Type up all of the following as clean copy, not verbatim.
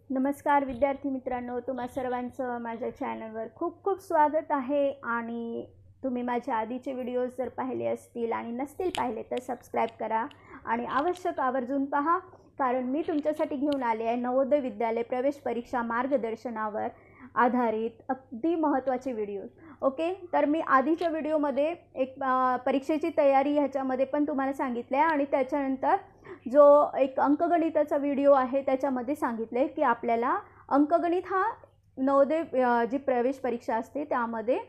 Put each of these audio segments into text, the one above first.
नमस्कार विद्यार्थी मित्रांनो, तुम्हा सर्वांचं माझ्या चॅनलवर खूप खूप स्वागत आहे। आणि तुम्ही माझे आधीचे व्हिडिओज जर पाहिले असतील आणि नसतील पाहिले तर सबस्क्राईब करा आणि आवश्यक आवर्जून पहा, कारण मी तुमच्यासाठी घेऊन आले आहे नवोदय विद्यालय प्रवेश परीक्षा मार्गदर्शनावर आधारित अगदी महत्त्वाचे व्हिडिओज। ओके, तर मी आधीच्या व्हिडिओमध्ये एक परीक्षेची तयारी ह्याच्यामध्ये पण तुम्हाला सांगितले आहे आणि त्याच्यानंतर जो एक अंकगणिताचा व्हिडिओ आहे त्याच्यामध्ये सांगितले की आपल्याला अंकगणित हा नवोदय जी प्रवेश परीक्षा असते त्यामध्ये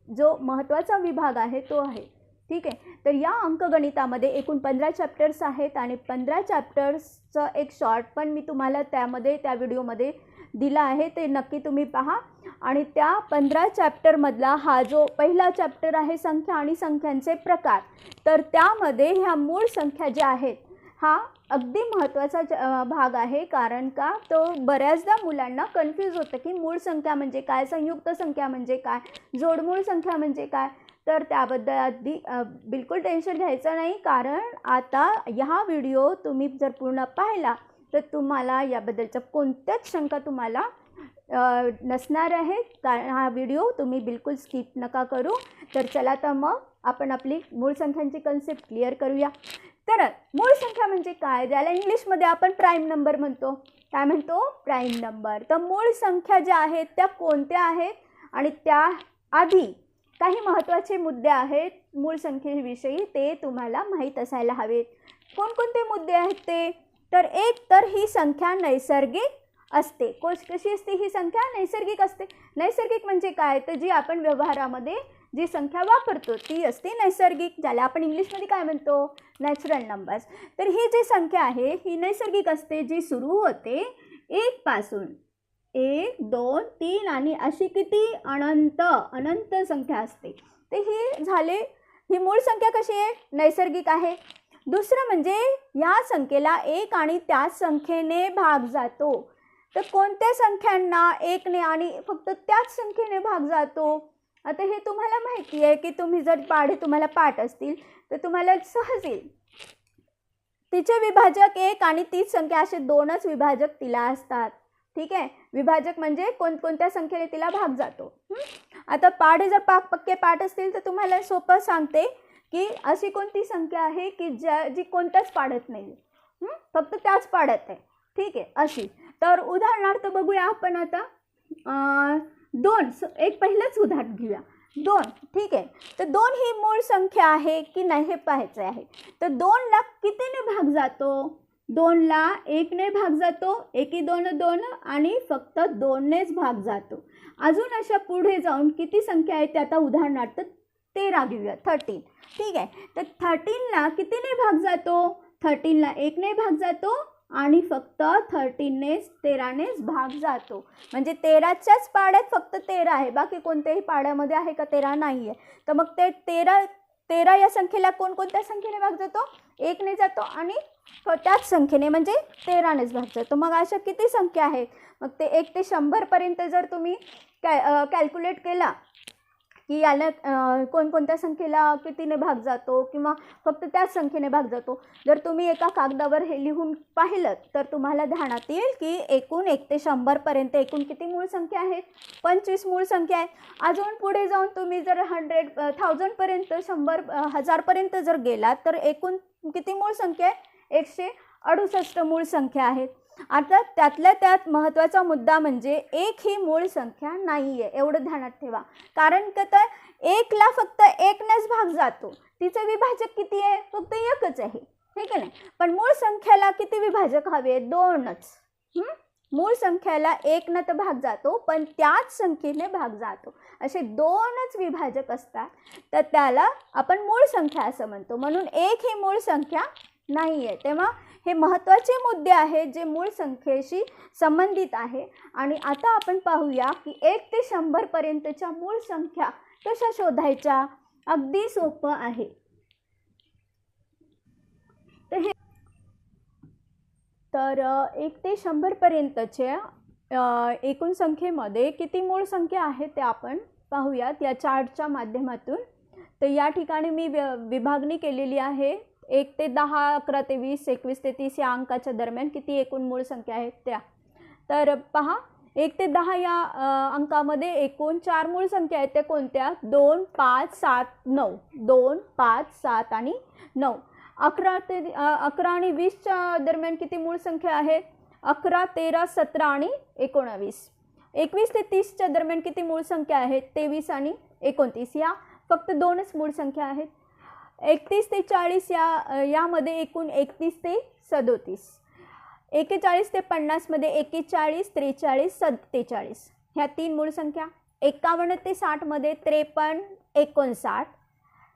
जो महत्त्वाचा विभाग आहे तो आहे। ठीक आहे, तर या अंकगणितामध्ये एकूण 15 चॅप्टर्स आहेत आणि 15 चॅप्टर्सचं एक शॉर्ट पण मी तुम्हाला त्या व्हिडिओमध्ये दिला आहे, ते नक्की तुम्ही पहा। आणि त्या 15 चॅप्टरमधला हा जो पहिला चॅप्टर आहे संख्या आणि संख्यांचे प्रकार, तर त्यामध्ये ह्या मूळ संख्या ज्या आहेत हा अगदी महत्त्वाचा भाग आहे। कारण का तो बऱ्याचदा मुलांना कन्फ्यूज होतं की मूळ संख्या म्हणजे काय, संयुक्त संख्या म्हणजे काय, जोडमूळ संख्या म्हणजे काय। तर त्याबद्दल अगदी बिलकुल टेन्शन घ्यायचं नाही, कारण आता हा व्हिडिओ तुम्ही जर पूर्ण पाहिला तर तुम्हाला याबद्दलच्या कोणत्याच शंका तुम्हाला नसणार आहे, कारण हा व्हिडिओ तुम्ही बिलकुल स्किप नका करू। तर चला तर मग आपण आपली मूळ संख्यांची कन्सेप्ट क्लिअर करूया। तर मूळ संख्या म्हणजे काय, ज्याला इंग्लिशमध्ये आपण प्राईम नंबर म्हणतो। काय म्हणतो? Prime number. तर मूळ संख्या ज्या आहेत त्या कोणत्या आहेत आणि त्या आधी काही महत्त्वाचे मुद्दे आहेत मूळ संख्येविषयी, ते तुम्हाला माहीत असायला हवेत। कोणकोणते मुद्दे आहेत ते? तर एक तर ही संख्या नैसर्गिक असते। कशी असते ही संख्या? नैसर्गिक असते। नैसर्गिक म्हणजे काय, तर जी आपण व्यवहारामध्ये जी संख्या वापरतो ती असते नैसर्गिक, ज्याला आपण इंग्लिशमध्ये काय म्हणतो? Natural numbers. तर ही जी संख्या आहे ही नैसर्गिक असते, जी सुरू होते 1 पासून। 1, 2, 3 आणि अशी किती अनंत संख्या असते। तर ही झाले, ही मूळ संख्या कशी आहे? नैसर्गिक आहे। दुसरं म्हणजे या संख्येला 1 आणि त्याच संख्येने भाग जातो। तर कोणत्या संख्यांना 1 ने आणि फक्त त्याच संख्येने भाग जातो? आता हे तुम्हाला माहिती आहे की तुम्ही जर तुम्हाला पाठ असतील तर तुम्हाला सहज येईल। तिचे विभाजक 1 आणि तीच संख्या असे दोनच विभाजक तिला असतात। ठीक आहे, विभाजक म्हणजे कोणत्या संख्येने तिला भाग जातो। आता पाढे जर पक्के पाठ असतील तर तुम्हाला सोपं सांगते की अशी कोणती संख्या आहे की जी कोणत्याच पाढत नाही, फक्त त्याच पाढत आहे। ठीक आहे, अशी। तर उदाहरणार्थ बघूया आपण आता 2, एक पहिलंच उदाहरण घेऊया 2। ठीक आहे, तर 2 ही मूळ संख्या आहे की नाही हे पाहायचं आहे। तर 2 ला कितीने भाग जातो? 2 ला 1 ने भाग जातो, 1 2 2 आणि फक्त 2 नेच भाग जातो। अजून अशा पुढे जाऊन किती संख्या आहेत ते आता उदाहरणार्थ 13 घेऊया, 13। ठीक आहे, तर 13 ला कितीने भाग जातो? 13 ला 1 ने भाग जातो आणि फक्त 13 नेच भाग जातो। म्हणजे 13च्याच पाड्यात फक्त 13 आहे, बाकी कोणत्याही पाड्यामध्ये आहे का 13? नाही आहे। तर मग ते 13 या संख्येला कोणत्या संख्येने भाग जातो? 1 ने जातो आणि त्याच संख्येने म्हणजे 13 नेच भाग जातो। मग अशा किती संख्या आहेत? मग ते 1 ते 100 पर्यंत जर तुम्ही कॅल्क्युलेट केला की याला कोणत्या संख्येला कितीने भाग जातो किंवा फक्त त्याच संख्येने भाग जातो, जर तुम्ही एका कागदावर हे लिहून पाहिलं तर तुम्हाला ध्यानात येईल की एकूण 1 ते 100 पर्यंत एकूण किती मूळ संख्या आहेत? 25 मूळ संख्या आहेत। अजून पुढे जाऊन तुम्ही जर 1000 पर्यंत 1000 पर्यंत जर गेलात तर एकूण किती मूळ संख्या आहे? 168 मूळ संख्या आहेत। आता त्यातल्या त्यात महत्त्वाचा मुद्दा म्हणजे 1 ही मूळ संख्या नाही आहे, एवढं ध्यानात ठेवा। कारण का तर 1 ला फक्त 1 नेच भाग जातो, तिचे विभाजक किती आहे? फक्त 1च आहे। ठीक आहे ना, पण मूळ संख्याला किती विभाजक हवे? 2च। मूळ संख्याला 1 न तर भाग जातो पण त्याच संख्येने भाग जातो, असे 2च विभाजक असतात, तर त्याला आपण मूळ संख्या असं म्हणतो। म्हणून 1 ही मूळ संख्या नाही आहे। तेव्हा हे महत्त्वाचे मुद्दे आहेत जे मूळ संख्येशी संबंधित आहे। आणि आता आपण पाहूया की 1 ते 100 पर्यंतच्या मूळ संख्या कशा शोधायच्या? अगदी सोपं आहे। तर 1 ते 100 पर्यंतच्या एकूण संख्येमध्ये किती मूळ संख्या आहेत ते आपण पाहूयात या चार्टच्या माध्यमातून। तर या ठिकाणी मी विभागणी केलेली आहे 1 ते 10, 11 ते 20, 21 ते 30 या अंकाच्या दरम्यान किती एकूण मूळ संख्या आहेत त्या। तर पहा 1 ते 10 या अंकामध्ये एकूण 4 मूळ संख्या आहेत. त्या कोणत्या? 2, 5, 7, 9. 2, 5, 7 आणि 9. 11 आणि 20च्या दरम्यान किती मूळ संख्या आहेत? 11, 13, 17 आणि 19. 21 ते 30च्या दरम्यान किती मूळ संख्या आहेत? 23 आणि 29. या फक्त 2च मूळ संख्या आहेत. 31 ते 40 यामध्ये एकूण 31 ते 37. 41 ते 50 मध्ये 41, 43, 47 ह्या 3 मूळ संख्या. 51 ते 60 मध्ये 53, 59.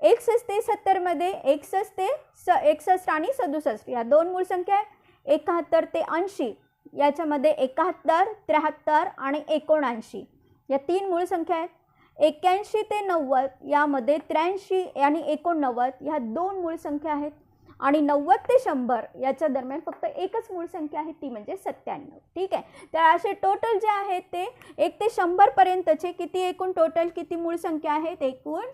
61 ते 70 मध्ये 61 आणि 67 या 2 मूळ संख्या आहेत. 71 ते 80 याच्यामध्ये 71, 73 आणि 79 या 3 मूळ संख्या आहेत. 81 ते 90 यामध्ये 83 आणि 89 ह्या 2 मूळ संख्या आहेत. आणि 90 ते 100 याच्या दरम्यान फक्त एकच मूळ संख्या आहे, ती म्हणजे 97. ठीक आहे. तर असे टोटल जे आहेत ते 1 ते 100 पर्यंतचे किती एकूण टोटल किती मूळ संख्या आहेत? एकूण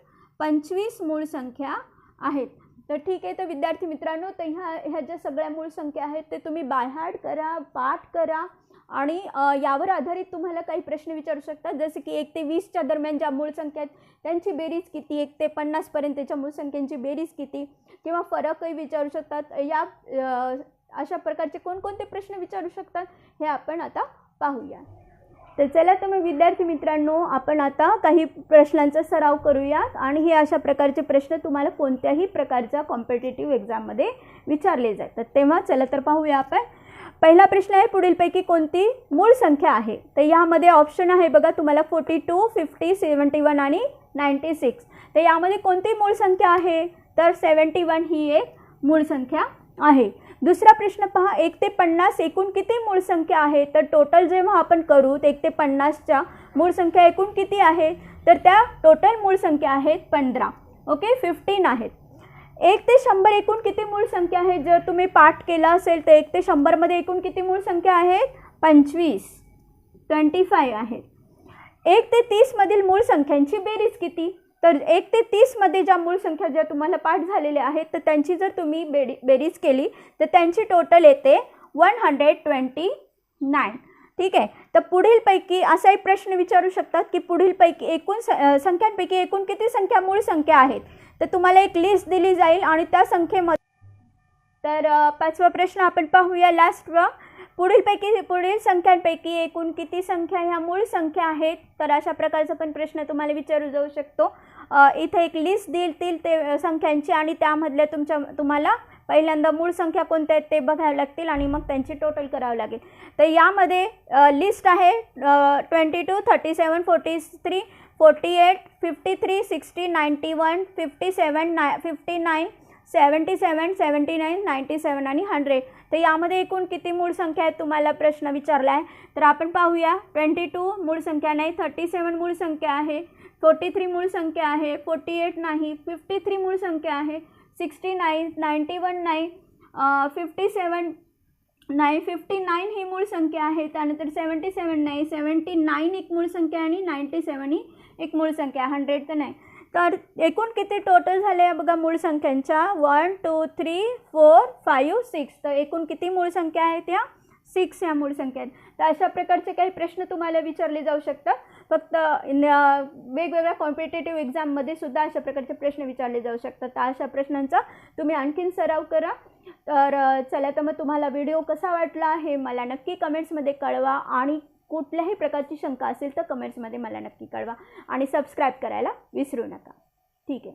25 मूळ संख्या आहेत. तर ठीक आहे. तर विद्यार्थी मित्रांनो, तर ह्या ज्या सगळ्या मूळ संख्या आहेत ते तुम्ही बायहार्ट करा, पाठ करा आणि यावर आधारित तुम्हाला काही प्रश्न विचारू शकतात. जसे की 1 ते 20च्या दरम्यान ज्या मूळ संख्या आहेत त्यांची बेरीज किती? 1 ते 50 पर्यंतच्या मूळ संख्यांची बेरीज किती? किंवा फरकही विचारू शकतात. या अशा प्रकारचे कोणकोणते प्रश्न विचारू शकतात हे आपण आता पाहूया. तर चला तर मग विद्यार्थी मित्रांनो, आपण आता काही प्रश्नांचा सराव करूयात आणि हे अशा प्रकारचे प्रश्न तुम्हाला कोणत्याही प्रकारच्या कॉम्पिटिटिव्ह एक्झाममध्ये विचारले जातात. तेव्हा चला तर पाहूया आपण. पहिला प्रश्न आहे, पुढीलपैकी कोणती मूळ संख्या आहे? तर यामध्ये ऑप्शन आहे बघा तुम्हाला 42, 50, 71 आणि 96. तर यामध्ये कोणती मूळ संख्या आहे? तर 71 ही एक मूळ संख्या आहे. दुसरा प्रश्न पहा, 1 ते 50 एकूण किती मूळ संख्या आहे? तर टोटल जेव्हा आपण करू 1 ते 50च्या मूळ संख्या एकूण किती आहे? तर त्या टोटल मूळ संख्या आहेत 15. ओके, 15 आहेत. 1 ते 100 एकूण किती मूळ संख्या आहे? जर तुम्ही पाठ केला असेल तर 1 ते 100 मध्ये एकूण किती मूळ संख्या आहेत? 25 आहेत. 1 ते 30 मधील मूळ संख्यांची बेरीज किती? तर 1 ते 30 मध्ये ज्या मूळ संख्या ज्या तुम्हाला पाठ झालेल्या आहेत तर त्यांची जर तुम्ही बेरीज केली तर त्यांची टोटल येते 129. ठीक आहे. तर पुढीलपैकी असा एक प्रश्न विचारू शकतात की पुढीलपैकी एकूण संख्यांपैकी एकूण किती संख्या मूळ संख्या आहेत? तर तुम्हाला एक लिस्ट दिली जाईल आणि त्या संख्येमध्ये तर 5वा प्रश्न आपण पाहूया लास्ट. पुढील संख्यांपैकी एकूण किती संख्या ह्या मूळ संख्या आहेत? तर अशा प्रकारचा पण प्रश्न तुम्हाला विचारू जाऊ शकतो. इथे एक लिस्ट देतील ते संख्यांची आणि त्यामधल्या तुम्हाला पहिल्यांदा मूळ संख्या कोणत्या आहेत ते बघावे लागतील आणि मग त्यांची टोटल करावं लागेल. तर यामध्ये लिस्ट आहे 22, 37, 43, 48, 53, 60, 91, 57, 59, 77, 79, 97 आणि 100. तर यामध्ये एकूण किती मूळ संख्या आहेत तुम्हाला प्रश्न विचारला आहे. तर आपण पाहूया. 22 मूळ संख्या नाही, 37 मूळ संख्या आहे, 43 मूळ संख्या आहे, 48 नाही, 53 मूळ संख्या आहे, 69, 91 नाही, 57 नाही, 59 ही मूळ संख्या आहे. त्यानंतर 77 नाही, 79 एक मूळ संख्या आणि 97 ही एक मूळ संख्या, 100 तर नाही. तर एकूण किती टोटल झाले बघा मूळ संख्यांच्या? 1, 2, 3, 4, 5, 6. तर एकूण किती मूळ संख्या आहेत? या 6 या मूळ संख्या आहेत. तर अशा प्रकारचे काही प्रश्न तुम्हाला विचारले जाऊ शकतात. फक्त वेगवेगळ्या कॉम्पिटिटिव्ह एक्झाममध्ये सुद्धा अशा प्रकारचे प्रश्न विचारले जाऊ शकतात. तर अशा प्रश्नांचा तुम्ही आणखीन सराव करा. तर चला तर मग तुम्हाला व्हिडिओ कसा वाटला हे मला नक्की कमेंट्समध्ये कळवा आणि कुठल्याही प्रकारची शंका असेल तर कमेंट्समध्ये मला नक्की कळवा आणि सबस्क्राईब करायला विसरू नका. ठीक आहे.